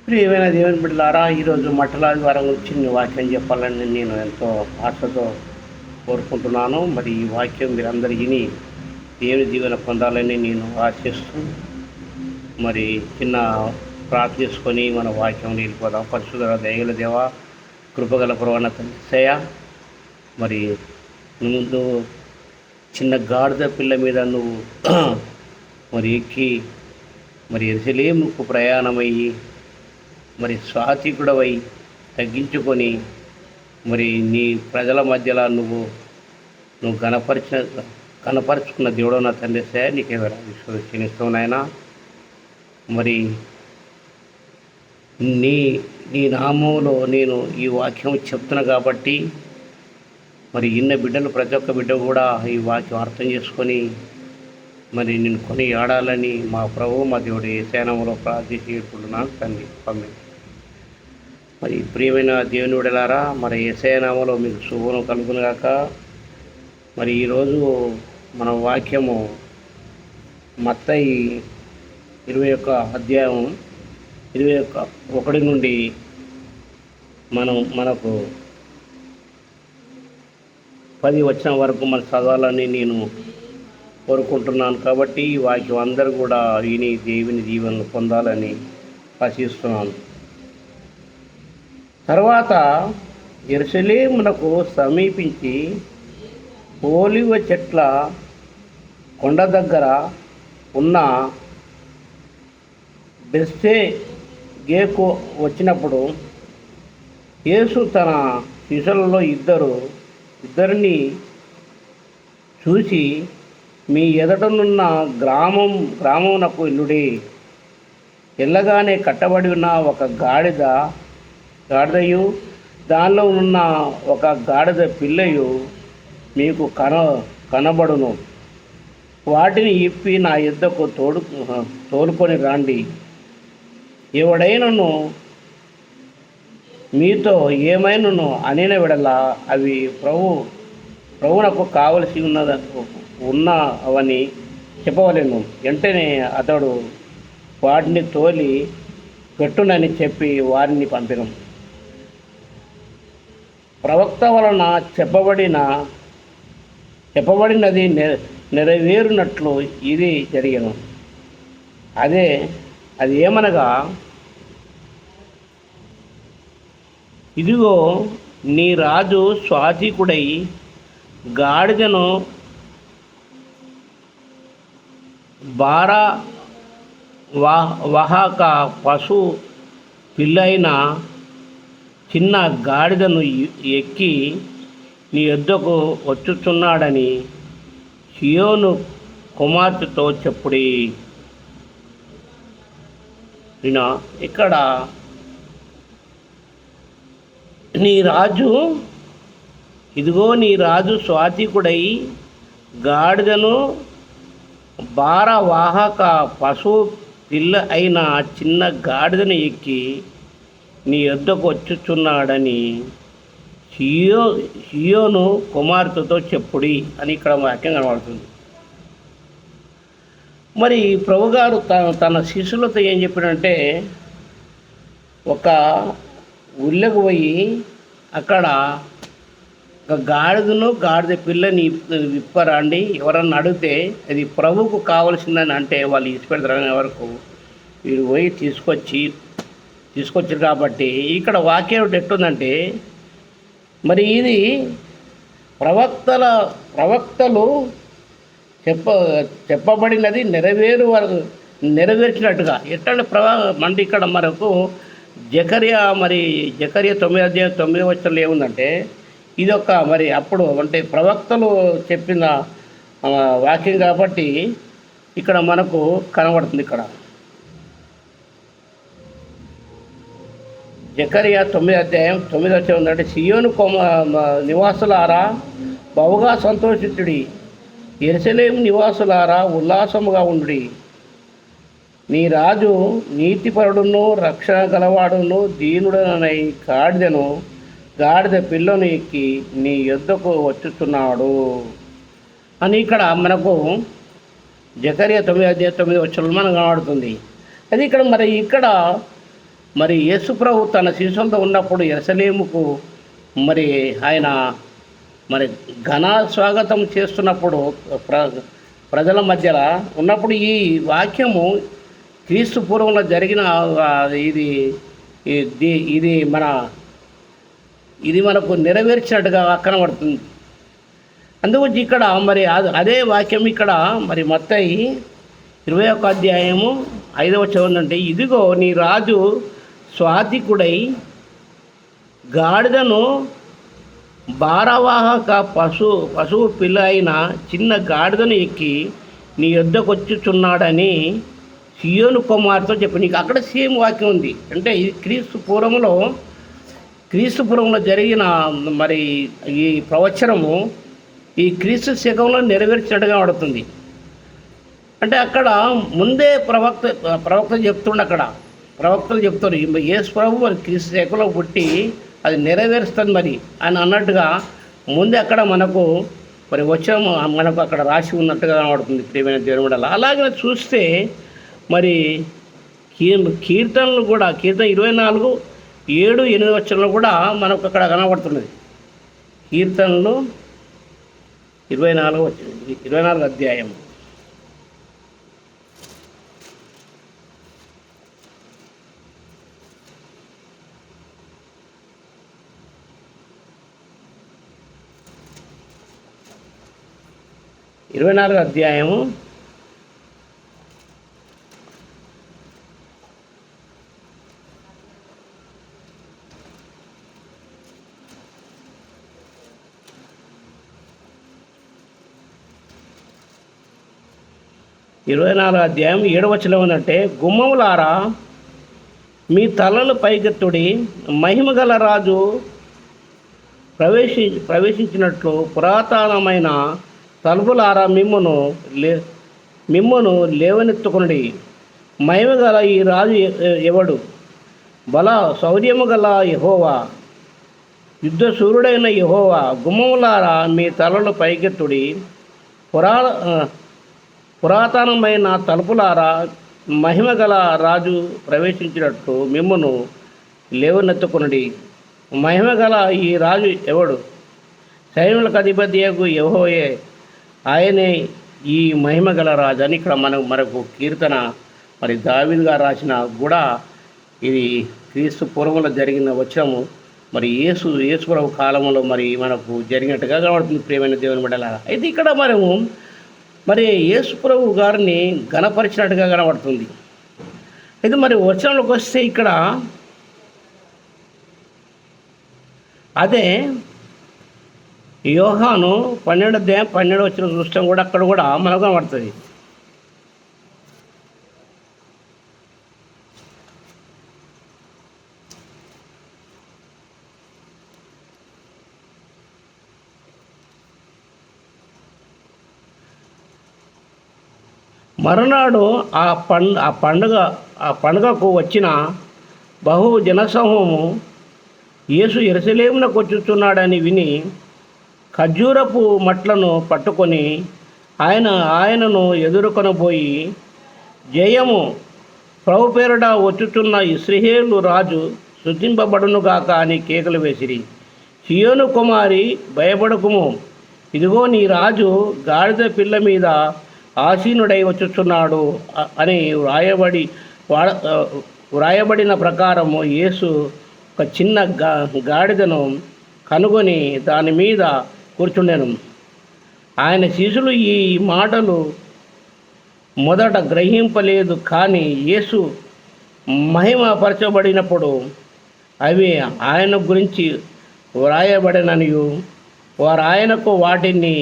ప్రియమైన దేవుని బిడ్డలారా, ఈరోజు మట్టలాది వారం గురించి వాక్యం చెప్పాలని నేను ఎంతో ఆశతో కోరుకుంటున్నాను. మరి ఈ వాక్యం మీరందరూ విని దేవుని దీవెన పొందాలని నేను ఆశిస్తూ మరి చిన్న ప్రార్థించుకొని మన వాక్యం వెళ్ళిపోదాం. పరిశుద్ధ దయగల దేవ, కృపగల ప్రవణత దిశయ, మరి ముందు చిన్న గాడిద పిల్ల మీద నువ్వు మరి ఎక్కి మరి యెరూషలేముకు ప్రయాణమయ్యి మరి సాత్వికుడవై తగ్గించుకొని మరి నీ ప్రజల మధ్యలో నువ్వు కనపరుచుకున్న దేవుడు నా తండ్రి సార్ నీకే విశ్వసిస్తావు నాయన. మరి నీ నీ నామంలో నేను ఈ వాక్యం చెప్తున్నా కాబట్టి మరి ఇన్న బిడ్డలు ప్రతి ఒక్క బిడ్డ కూడా ఈ వాక్యం అర్థం చేసుకొని మరి నేను కొని ఆడాలని మా ప్రభువు మా దేవుడు యేసయ్య నామములో ప్రార్థించి వేడుకుంటున్నాను తండ్రి. ఆమేన్. మరి ప్రియమైన దేవుని బిడ్డలారా, మరి యేసయ్య నామములో మీకు శుభం కలుగునుగాక. మరి ఈరోజు మన వాక్యము మత్తయి 21 అధ్యాయం 21 నుండి మనకు 10 వచనం వరకు మనం చదవాలని నేను కోరుకుంటున్నాను. కాబట్టి ఈ వాక్యం అందరూ కూడా విని దేవుని దీవెనలు పొందాలని ఆశిస్తున్నాను. తర్వాత యెరూషలేమునకు సమీపించి ఓలివ చెట్ల కొండ దగ్గర ఉన్న బెత్ఫగేకు వచ్చినప్పుడు యేసు తన శిష్యులలో ఇద్దరిని చూసి, మీ ఎదుటనున్న గ్రామమునకు వెళ్ళుడి. వెళ్ళగానే కట్టబడి ఉన్న ఒక గాడిదయు దానిలో ఉన్న ఒక గాడిద పిల్లయు మీకు కనబడును. వాటిని ఇప్పి నా యొద్దకు తోలుకొని రండి. ఎవడైనను మీతో ఏమైనను అనిన విడలా అవి ప్రభువునకు కావలసి ఉన్నవని చెప్పవలెను. వెంటనే అతడు వాటిని తోలి పెట్టునని చెప్పి వారిని పంపినం. ప్రవక్త వలన చెప్పబడినది నెరవేరునట్లు ఇది జరిగను. అది ఏమనగా, ఇదిగో నీ రాజు సాత్వికుడై గాడిదను వాహక పశు పిల్లైన చిన్న గాడిదను ఎక్కి నీ యొద్దకు వచ్చుచున్నాడని సీయోను కుమార్తెతో చెప్పుడి. ఇక్కడ ఇదిగో నీ రాజు సాత్వికుడై గాడిదను భారవాహక పశువు పిల్ల అయిన చిన్న గాడిదను ఎక్కి నీ యొద్దకు వచ్చుచున్నాడని సీయోను కుమార్తెతో చెప్పుడి అని ఇక్కడ వాక్యం కనబడుతుంది. మరి ప్రభుగారు తన శిష్యులతో ఏం చెప్పాడంటే, ఒక ఊళ్ళకు పోయి అక్కడ ఒక గాడిద పిల్లని విప్పరండి, ఎవరన్నా అడిగితే అది ప్రభువుకు కావలసిందని అంటే వాళ్ళు ఇచ్చిపెడతారనే వరకు వీడు పోయి తీసుకొచ్చారు. కాబట్టి ఇక్కడ వాక్యం ఎట్టుందంటే, మరి ఇది ప్రవక్తలు చెప్పబడినది నెరవేర్చినట్టుగా ఎట్లా అంటే ఇక్కడ మనకు జకర్యా 9 వచనంలో ఏముందంటే, ఇదొక మరి అప్పుడు అంటే ప్రవక్తలు చెప్పిన వాక్యం కాబట్టి ఇక్కడ మనకు కనబడుతుంది. ఇక్కడ జకర్యా 9 అధ్యాయం 9 వచనం ఉందంటే, సీయోను నివాసులారా బహుగా సంతోషించుడి, యెరూషలేము నివాసులారా ఉల్లాసముగా ఉండుడి. నీ రాజు నీతిపరుడును రక్షణ గలవాడును దీనుడనై గాడిద పిల్లను ఎక్కి నీ యొద్దకు వచ్చుచున్నాడు అని ఇక్కడ మనకు జకర్యా 9 అధ్యాయం 9 వచనంలో మనకు కనబడుతుంది. అది ఇక్కడ మరి యేసుప్రభు తన శిష్యులతో ఉన్నప్పుడు యెరూషలేముకు మరి ఆయన మరి ఘన స్వాగతం చేస్తున్నప్పుడు ప్రజల మధ్యలో ఉన్నప్పుడు ఈ వాక్యము క్రీస్తు పూర్వంలో జరిగిన ఇది ఇది ఇది మనకు నెరవేర్చినట్టుగా కనబడుతుంది. అందుగురించి ఇక్కడ మరి అదే వాక్యం ఇక్కడ మరి మత్తయి 21 అధ్యాయము 5వ వచనం అంటే, ఇదిగో నీ రాజు స్వాతికుడై గాడిదను భారవాహక పశువు పిల్ల అయిన చిన్న గాడిదను ఎక్కి నీ యొద్దకు వచ్చుచున్నాడని సియోను కుమార్తో చెప్పి. నీకు అక్కడ సేమ్ వాక్యం ఉంది. అంటే ఇది క్రీస్తు పూర్వంలో జరిగిన మరి ఈ ప్రవచనము ఈ క్రీస్తు శకంలో నెరవేర్చినట్టుగా పడుతుంది. అంటే అక్కడ ముందే ప్రవక్త చెప్తుండే, అక్కడ ప్రవక్తలు చెప్తారు యేసు ప్రభు మరి క్రీస్తు శకంలో పుట్టి అది నెరవేరుస్తుంది మరి అని అన్నట్టుగా ముందే అక్కడ మనకు మరి వచ్చాము మనకు అక్కడ రాసి ఉన్నట్టుగా కనబడుతుంది ప్రియమైన దేవుని వల్ల. అలాగే చూస్తే మరి కీర్తనలు కూడా కీర్తన 24, 7, 8 వచనంలో కూడా మనకు అక్కడ కనబడుతున్నది. కీర్తనలు 24 అధ్యాయం 24 అధ్యాయము 7వ వచనం ఏంటంటే, గుమ్మములారా మీ తలలు పైకెత్తుడి, మహిమగల రాజు ప్రవేశించినట్లు పురాతనమైన తలుపులారా మిమ్మును లేవనెత్తుకునుడి. మహిమగల ఈ రాజు ఎవడు? బల శౌర్యము గల యెహోవా, యుద్ధశూరుడైన యెహోవా. గుమ్మములారా మీ తలలు పైకెత్తుడి, పురాతనమైన తలుపులారా మహిమగల రాజు ప్రవేశించినట్టు మిమ్మును లేవనెత్తుకునుడి. మహిమగల ఈ రాజు ఎవడు? సైన్యులకు అధిపతియగు యెహోవే, ఆయనే ఈ మహిమగల రాజు అని ఇక్కడ మనకు కీర్తన మరి దావీదు గారు రాసిన కూడా ఇది క్రీస్తు పూర్వంలో జరిగిన వచనము మరి యేసు ప్రభు కాలంలో మరి మనకు జరిగినట్టుగా కనబడుతుంది ప్రియమైన దేవుని బిడ్డలారా. అయితే ఇక్కడ మనము మరి యేసు ప్రభు గారిని ఘనపరిచినట్టుగా కనబడుతుంది. అయితే మరి వచనంలోకి వస్తే ఇక్కడ అదే యోహాను 12 వచ్చిన దృష్టం కూడా అక్కడ కూడా మనకు కనబడుతుంది. మరునాడు ఆ పండుగకు వచ్చిన బహు జనసమూహము యేసు యెరూషలేమునకు వచ్చుచున్నాడని విని ఖర్జూరపు మట్లను పట్టుకొని ఆయనను ఎదుర్కొనబోయి, జయము, ప్రభు పేరుట వచ్చుచున్న ఇశ్రాయేలు రాజు స్తుతింపబడునుగాక అని కేకలు వేసిరి. సియోను కుమారి, భయపడకుము, ఇదిగో నీ రాజు గాడిద పిల్ల మీద ఆసీనుడై వచ్చుచున్నాడు అని వ్రాయబడిన ప్రకారము యేసు ఒక చిన్న గాడిదను కనుగొని దాని మీద కూర్చుండెను. ఆయన శిష్యులు ఈ మాటలు మొదట గ్రహింపలేదు, కానీ యేసు మహిమపరచబడినప్పుడు అవి ఆయన గురించి వ్రాయబడిననియు వారు ఆయనకు వాటిని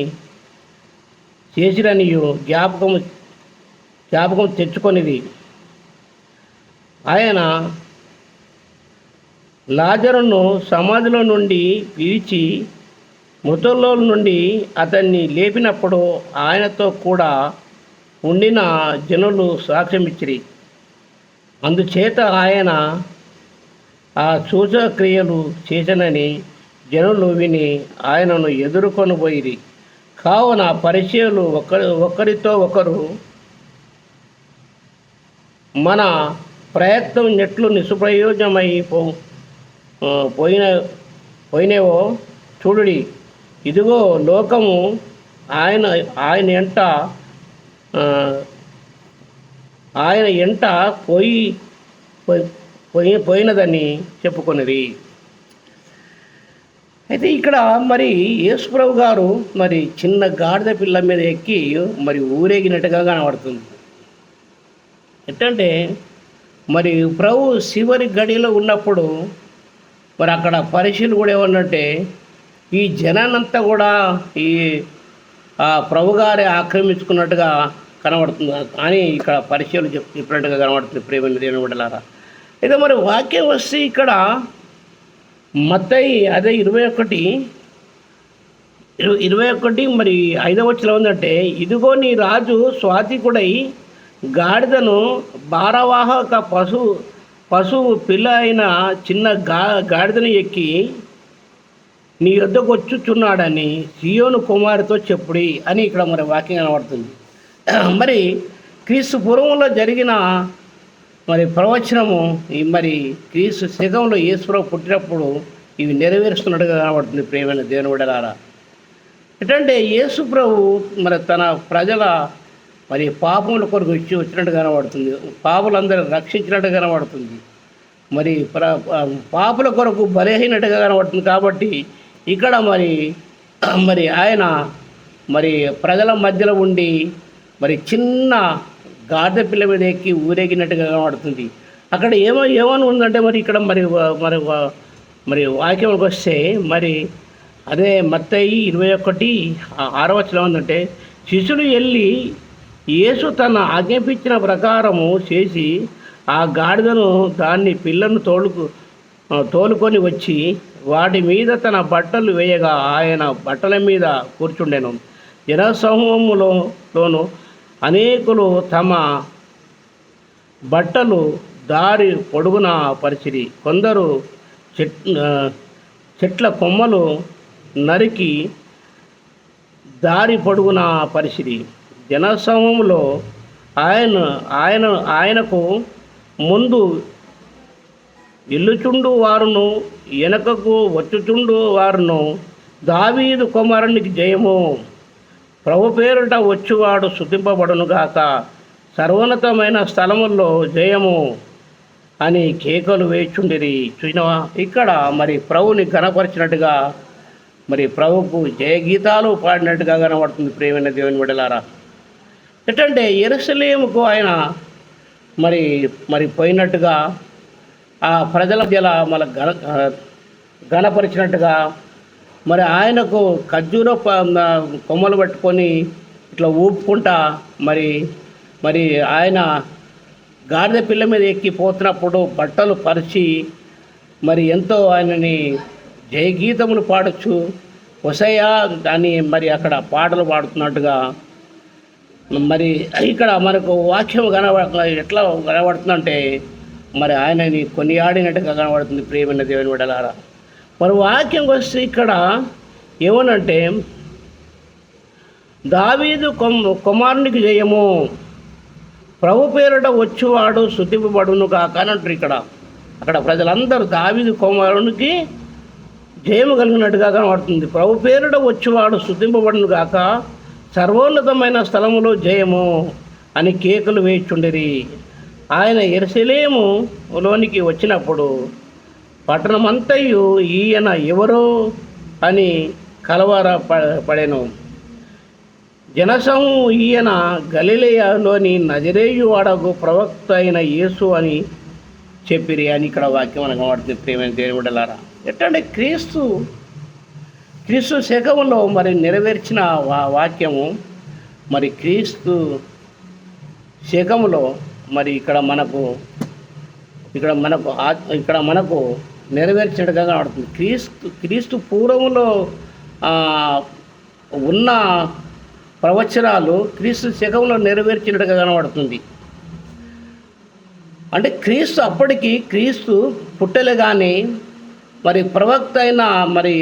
చేసిరనియు జ్ఞాపకం తెచ్చుకొనిది. ఆయన లాజరును సమాధిలో నుండి పిలిచి మృతుల్లో నుండి అతన్ని లేపినప్పుడు ఆయనతో కూడా ఉండిన జనులు సాక్ష్యమిచ్చిరి. అందుచేత ఆయన ఆ సూచక్రియలు చేసనని జనులు విని ఆయనను ఎదుర్కొనబోయిరి. కావున పరిచయులు ఒకరితో ఒకరు మన ప్రయత్నం నెట్లు నిష్ప్రయోజనమై పోయిన పోయినేవో చూడుడి. ఇదిగో లోకము ఆయన ఆయన ఎంట ఆయన ఎంట పోయినదని చెప్పుకొనిరి. అయితే ఇక్కడ మరి యేసుప్రభు గారు మరి చిన్న గాడిద పిల్ల మీద ఎక్కి మరి ఊరేగినట్టుగా కనబడుతుంది. ఎట్టంటే మరి ప్రభు చివరి గడిలో ఉన్నప్పుడు మరి అక్కడ పరిశీలు కూడా ఏమన్నంటే ఈ జనానంతా కూడా ఈ ప్రభు గారే ఆక్రమించుకున్నట్టుగా కనబడుతుంది అని ఇక్కడ పరిశీలు చెప్పినట్టుగా కనబడుతుంది. ప్రేమ దేవుని బిడ్డలారా, అయితే మరి వాక్యం వస్తే ఇక్కడ మత్తయి అదే 21 మరి 5వ వచనం ఉందంటే, ఇదిగో నీ రాజు స్వాతికుడై గాడిదను భారవాహక పశువు పిల్ల అయిన చిన్న గాడిదను ఎక్కి నీ యొద్దకు వచ్చుచున్నాడని సియోను కుమారుతో చెప్పుడి అని ఇక్కడ మరి వాక్యం కనబడుతుంది. మరి క్రీస్తు పూర్వంలో జరిగిన మరి ప్రవచనము మరి క్రీస్తు శకంలో యేసుప్రభు పుట్టినప్పుడు ఇవి నెరవేరుస్తున్నట్టుగా కనబడుతుంది. ప్రియమైన దేవుని బిడ్డలారా, ఏంటంటే యేసుప్రభు మరి తన ప్రజల మరి పాపముల కొరకు వచ్చినట్టు కనబడుతుంది. పాపులందరూ రక్షించినట్టు కనబడుతుంది. మరి పాపుల కొరకు బలహీనట్టుగా కనబడుతుంది. కాబట్టి ఇక్కడ మరి ఆయన మరి ప్రజల మధ్యలో ఉండి మరి చిన్న గాడిద పిల్ల మీద ఎక్కి ఊరేగినట్టుగా కనబడుతుంది. అక్కడ ఏమని ఉందంటే మరి ఇక్కడ మరి మరి మరి వాక్యంలోకి వస్తే మరి అదే మత్తయి 21:6 వచనం ఉందంటే, శిష్యులు వెళ్ళి యేసు తన ఆజ్ఞాపించిన ప్రకారము చేసి ఆ గాడిదను దాన్ని పిల్లను తోలుకొని వచ్చి వాటి మీద తన బట్టలు వేయగా ఆయన బట్టల మీద కూర్చుండెను. జనసమూహములోను అనేకులు తమ బట్టలు దారి పొడుగున పరిచిరి. కొందరు చెట్ల కొమ్మలు నరికి దారి పొడుగున పరిచిరి. జనసమూహంలో ఆయనకు ముందు ఇల్లుచుండు వారును వెనకకు వచ్చుచుండు వారును, దావీదు కుమారునికి జయము, ప్రభు పేరుట వచ్చువాడు స్తుతింపబడునుగాక, సర్వోన్నతమైన స్థలముల్లో జయము అని కేకలు వేచుండిరి. చూసినవా, ఇక్కడ మరి ప్రభుని ఘనపరిచినట్టుగా మరి ప్రభుకు జయగీతాలు పాడినట్టుగా కనబడుతుంది. ప్రియమైన దేవుని బిడ్డలారా, ఎట్టంటే యెరూషలేముకు ఆయన మరి పోయినట్టుగా ఆ ప్రజల మధ్యల మన ఘనపరిచినట్టుగా మరి ఆయనకు ఖర్జూర కొమ్మలు పట్టుకొని ఇట్లా ఊపుకుంటా మరి ఆయన గాడిద పిల్ల మీద ఎక్కిపోతున్నప్పుడు బట్టలు పరిచి మరి ఎంతో ఆయనని జయగీతములు పాడచ్చు హోసయ్యా అని మరి అక్కడ పాటలు పాడుతున్నట్టుగా మరి ఇక్కడ మనకు వాక్యం ఎట్లా కనబడుతుందంటే మరి ఆయనని కొనియాడినట్టుగా కనబడుతుంది. ప్రియమైన దేవుని బిడ్డలారా, మరి వాక్యం వస్తే ఇక్కడ ఏమనంటే, దావీదు కుమారునికి జయము, ప్రభు పేరుట వచ్చువాడు స్తుతింపబడును కాక అని అంటారు. అక్కడ ప్రజలందరూ దావీదు కుమారునికి జయము కలిగినట్టుగా కనబడుతుంది. ప్రభు పేరుట వచ్చువాడు స్తుతింపబడును కాక, సర్వోన్నతమైన స్థలములో జయము అని కేకలు వేచుండిరి. ఆయన యెరూషలేములోనికి వచ్చినప్పుడు పట్టణమంతయు ఈయన ఎవరో అని పడెను. జనసమూహం ఈయన గలిలయలోని నజరేయు వాడకు ప్రవక్త అయిన యేసు అని చెప్పిరి అని ఇక్కడ వాక్యం మనకు కనబడుతుంది. ప్రియమైన దేవుని బిడ్డలారా, ఎట్టంటే క్రీస్తు శకంలో మరి నెరవేర్చిన వాక్యము మరి క్రీస్తు శకంలో మరి ఇక్కడ మనకు నెరవేర్చినట్టుగా కనబడుతుంది. క్రీస్తు పూర్వములో ఉన్న ప్రవచనాలు క్రీస్తు శకంలో నెరవేర్చినట్టుగా కనబడుతుంది. అంటే క్రీస్తు పుట్టలే కానీ మరి ప్రవక్త అయిన మరి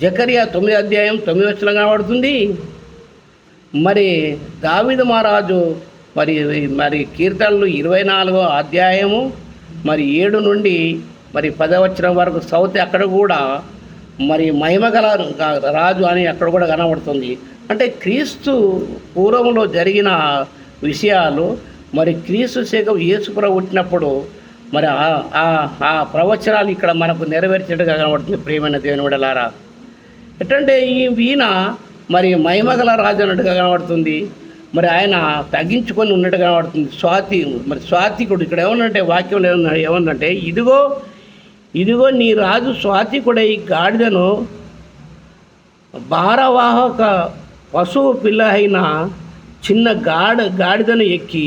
జకరియా 9 అధ్యాయం 9 వచనం కనబడుతుంది. మరి దావీదు మహారాజు మరి మరి కీర్తనలు 24వ అధ్యాయము మరి 7 నుండి మరి 10వ వచనం వరకు చదివితే అక్కడ కూడా మరి మహిమగల రాజు అని అక్కడ కూడా కనబడుతుంది. అంటే క్రీస్తు పూర్వంలో జరిగిన విషయాలు మరి క్రీస్తు శకం యేసుప్రభు పుట్టినప్పుడు మరి ఆ ప్రవచనాలు ఇక్కడ మనకు నెరవేర్చినట్టుగా కనబడుతుంది. ప్రియమైన దేవుని బిడ్డలారా, ఎట్లంటే ఈయన మరి మహిమగల రాజు అన్నట్టుగా కనబడుతుంది. మరి ఆయన తగ్గించుకొని ఉన్నట్టుగా కనబడుతుంది. స్వాతికుడు ఇక్కడ ఏమన్నంటే వాక్యం ఏమన్నంటే ఇదిగో నీ రాజు స్వాతికుడై గాడిదను భారవాహక పశువు పిల్ల అయిన చిన్న గాడిదను ఎక్కి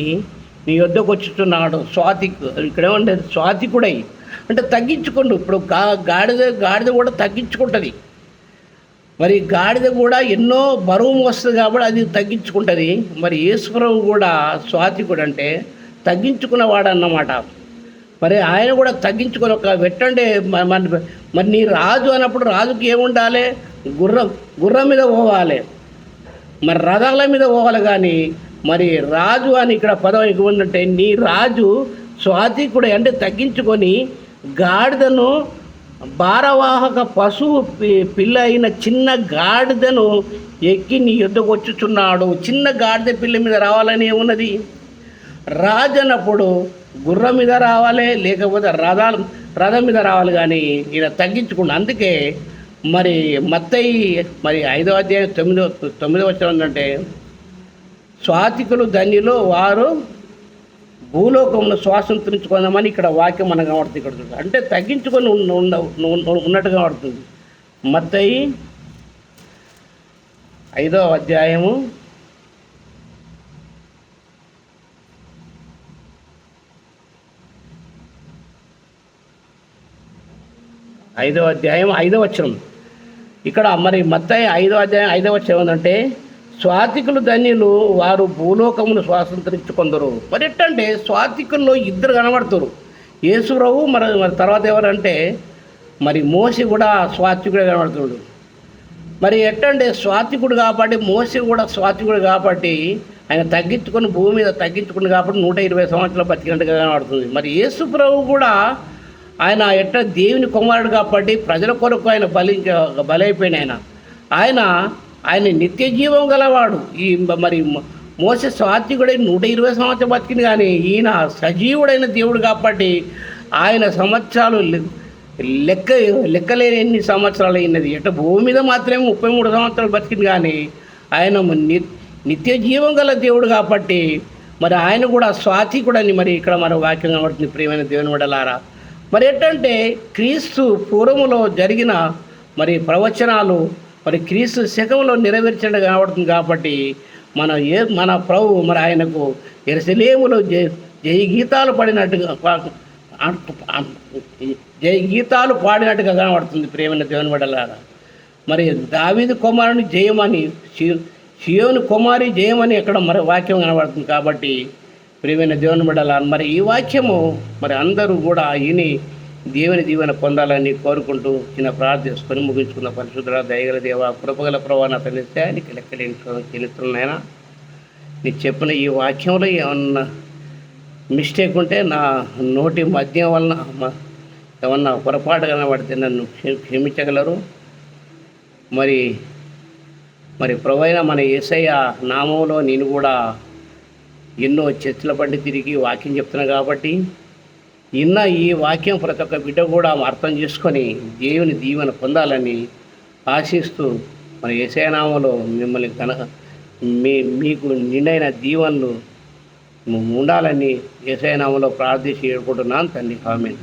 నీ వద్దకు వచ్చుతున్నాడు. ఇక్కడ ఏమంటే స్వాతికుడై అంటే తగ్గించుకోండు. ఇప్పుడు గాడిద కూడా తగ్గించుకుంటుంది. మరి గాడిద కూడా ఎన్నో బరువు వస్తుంది కాబట్టి అది తగ్గించుకుంటుంది. మరి యేసుప్రభు కూడా స్వాతికుడు అంటే తగ్గించుకున్నవాడు అన్నమాట. మరి ఆయన కూడా తగ్గించుకొని ఒక పెట్టండి. మరి నీ రాజు అన్నప్పుడు రాజుకి ఏముండాలి? గుర్రం మీద పోవాలి, మరి రథాల మీద పోవాలి. కానీ మరి రాజు అని ఇక్కడ పదం ఏముందంటే నీ రాజు స్వాతికుడు అంటే తగ్గించుకొని గాడిదను భారవాహక పశువు పిల్ల అయిన చిన్న గాడిదను ఎక్కి నీ యుద్ధకు వచ్చుచున్నాడు. చిన్న గాడిద పిల్ల మీద రావాలని ఏమున్నది? రాజు అన్నప్పుడు గుర్రం మీద రావాలి, లేకపోతే రథం మీద రావాలి. కానీ ఈయన తగ్గించుకుండు. అందుకే మరి మత్తయి మరి 5వ అధ్యాయం 9వ వచనం ఏంటంటే స్వాతికులు ధన్యులు వారు భూలోకంలో స్వాతంత్రించుకుందామని ఇక్కడ వాక్యం మనకు కనబడుతుంది. ఇక్కడ అంటే తగ్గించుకొని ఉన్నట్టుగా కనబడుతుంది. మత్తయి 5వ అధ్యాయము 5వ వచనం ఇక్కడ మరి మత్తయి 5వ అధ్యాయం 5వ వచనం ఏంటంటే స్వాతికులు ధన్యులు వారు భూలోకమును స్వాతంత్రించుకుందరు. మరి ఎట్టంటే స్వాతికుల్లో ఇద్దరు కనబడుతారు, యేసుప్రభు మరి తర్వాత ఎవరంటే మరి మోషే కూడా స్వాతికుడే కనబడుతున్నాడు. మరి ఎట్టంటే స్వాతికుడు కాబట్టి మోషే కూడా స్వాతికుడు కాబట్టి ఆయన తగ్గించుకొని భూమి మీద తగ్గించుకుని కాబట్టి 120 సంవత్సరాలు బతికినట్టుగా కనబడుతుంది. మరి యేసుప్రభు కూడా ఆయన ఎట్లా దేవుని కుమారుడు కాబట్టి ప్రజల కొరకు ఆయన బలైపోయిన ఆయన నిత్య జీవం గలవాడు. ఈ మరి మోసే స్వాతికుడై 120 సంవత్సరాలు బతికింది. కానీ ఈయన సజీవుడైన దేవుడు కాబట్టి ఆయన సంవత్సరాలు లెక్కలేని ఎన్ని సంవత్సరాలు అయినది. భూమి మీద మాత్రమే 33 సంవత్సరాలు బతికింది. కానీ ఆయన నిత్య జీవం గల దేవుడు కాబట్టి మరి ఆయన కూడా స్వాతికుడని మరి ఇక్కడ మన వాక్యం కనబడుతుంది. ప్రియమైన దేవుని బిడ్డలారా, మరి ఏంటంటే క్రీస్తు పూర్వములో జరిగిన మరి ప్రవచనాలు మరి క్రీస్తు శకంలో నెరవేర్చడం కనబడుతుంది. కాబట్టి మన ప్రభు మరి ఆయనకు యెరూషలేములో జయ గీతాలు పాడినట్టుగా కనబడుతుంది. ప్రియమైన దేవుని బిడ్డలారా, మరి దావీదు కుమారుని జయమని సియోను కుమారి జయమని అక్కడ మరి వాక్యం కనబడుతుంది. కాబట్టి ప్రియమైన దేవుని బిడ్డలారా, మరి ఈ వాక్యము మరి అందరూ కూడా విని దేవుని దీవెన పొందాలని కోరుకుంటూ చిన్న ప్రార్థించుకొని ముగించుకున్న పరిశుద్ధ దయగల దేవ కృపగల ప్రభావ నా తెలిసానికి లెక్కలేని చెల్లిస్తున్నాయినా నీకు చెప్పిన ఈ వాక్యంలో ఏమన్నా మిస్టేక్ ఉంటే నా నోటి మద్యం వలన ఏమన్నా పొరపాటు కనబడితే నన్ను క్షమించగలరు. మరి ప్రభువైన మన యేసయ్య నామంలో నేను కూడా ఎన్నో చర్చల పడి తిరిగి వాక్యం చెప్తున్నా కాబట్టి ఈ వాక్యం ప్రతి ఒక్క బిడ్డ కూడా అర్థం చేసుకొని దేవుని దీవెన పొందాలని ఆశిస్తూ మన యేసయ్య నామంలో మిమ్మల్ని మీకు నిండైన దీవెనలు ఉండాలని యేసయ్య నామంలో ప్రార్థించి వేడుకుంటున్నాను తండ్రి. ఆమేన్.